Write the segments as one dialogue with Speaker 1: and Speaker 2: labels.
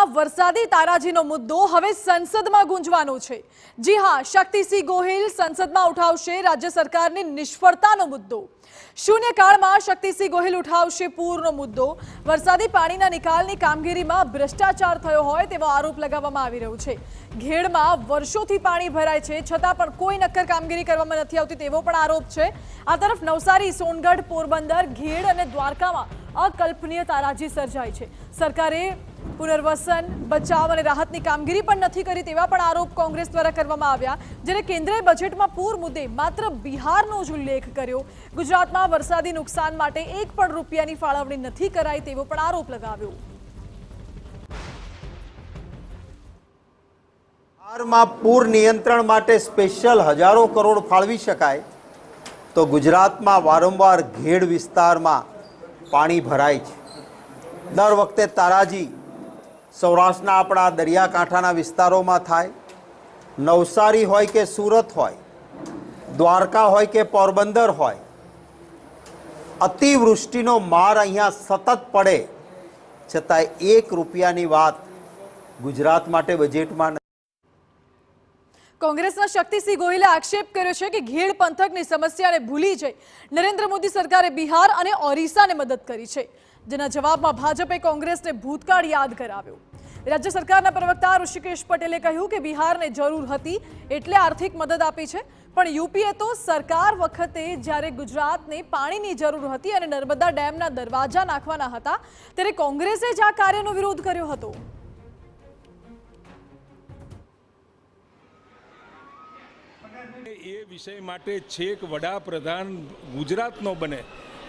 Speaker 1: ગુજરાતમાં વરસાદી તારાજીનો મુદ્દો હવે સંસદમાં ગુંજવાનો છે। જી હા, શક્તિસિંહ ગોહિલ સંસદમાં ઉઠાવશે રાજ્ય સરકારની નિષ્ફળતાનો મુદ્દો। શૂન્યકાળમાં શક્તિસિંહ ગોહિલ ઉઠાવશે પૂરનો મુદ્દો। વરસાદી પાણીના નિકાલની કામગીરીમાં ભ્રષ્ટાચાર થયો હોય તેવો આરોપ લગાવવામાં આવી રહ્યો છે। ઘેડમાં વર્ષોથી પાણી ભરાય છે છતાં પણ કોઈ નક્કર કામગીરી કરવામાં નથી આવતી તેવો પણ આરોપ છે। આ તરફ નવસારી, સોનગઢ, પોરબંદર, ઘેડ અને દ્વારકામાં અકલ્પનીય તારાજી સર્જાઈ છે। સરકારે પુનર્વસન, બચાવ અને રાહતની કામગીરી પણ નથી કરી તેવા પણ આરોપ કોંગ્રેસ દ્વારા કરવામાં આવ્યા। જ્યારે કેન્દ્રીય બજેટમાં પૂર મુદ્દે માત્ર બિહારનો જ ઉલ્લેખ કર્યો। ગુજરાતમાં વરસાદી નુકસાન માટે એક પણ રૂપિયાની ફાળવણી નથી કરાઈ તેવો પણ આરોપ લગાવ્યો।
Speaker 2: બિહારમાં પૂર નિયંત્રણ માટે સ્પેશિયલ હજારો કરોડ ફાળવી શકાય તો ગુજરાતમાં વારંવાર ઘેડ વિસ્તારમાં પાણી ભરાય છે। દર વખતે તારાજી સૌરાષ્ટ્રના આપણા દરિયાકાંઠાના વિસ્તારોમાં થાય। નવસારી હોય કે સુરત હોય, દ્વારકા હોય કે પોરબંદર હોય, અતિવૃષ્ટિનો માર અહીંયા સતત પડે છતાં એક રૂપિયાની વાત ગુજરાત માટે બજેટમાં નથી।
Speaker 1: કોંગ્રેસના શક્તિસિંહ ગોહિલે આક્ષેપ કર્યો છે કે ઘેડ પંથકની સમસ્યાને ભૂલી જઈ નરેન્દ્ર મોદી સરકારે બિહાર અને ઓરિસ્સાને મદદ કરી છે, જેના જવાબમાં ભાજપે કોંગ્રેસને ભૂતકાળ યાદ કરાવ્યો। રાજ્ય સરકારના પ્રવક્તા ઋષિકેશ પટેલે કહ્યું કે બિહારને જરૂર હતી એટલે આર્થિક મદદ આપી છે, પણ યુપીએ તો સરકાર વખતે જ્યારે ગુજરાતને પાણીની જરૂર હતી અને નર્મદા ડેમના દરવાજા નાખવાના હતા ત્યારે કોંગ્રેસે જ આ કાર્યનો વિરોધ કર્યો હતો।
Speaker 3: એ વિષય માટે છેક વડાપ્રધાન ગુજરાતનો બને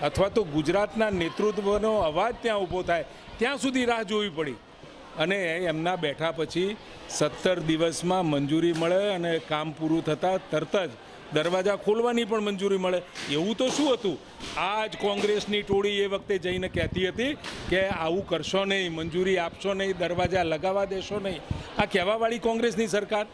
Speaker 3: અથવા તો ગુજરાતના નેતૃત્વનો અવાજ ત્યાં ઊભો થાય ત્યાં સુધી રાહ જોવી પડી અને એમના બેઠા પછી 17 દિવસમાં મંજૂરી મળે અને કામ પૂરું થતાં તરત જ દરવાજા ખોલવાની પણ મંજૂરી મળે। એવું તો શું હતું? આ જ કોંગ્રેસની ટોળી એ વખતે જઈને કહેતી હતી કે આવું કરશો નહીં, મંજૂરી આપશો નહીં, દરવાજા લગાવવા દેશો નહીં। આ કહેવાવાળી કોંગ્રેસની સરકાર।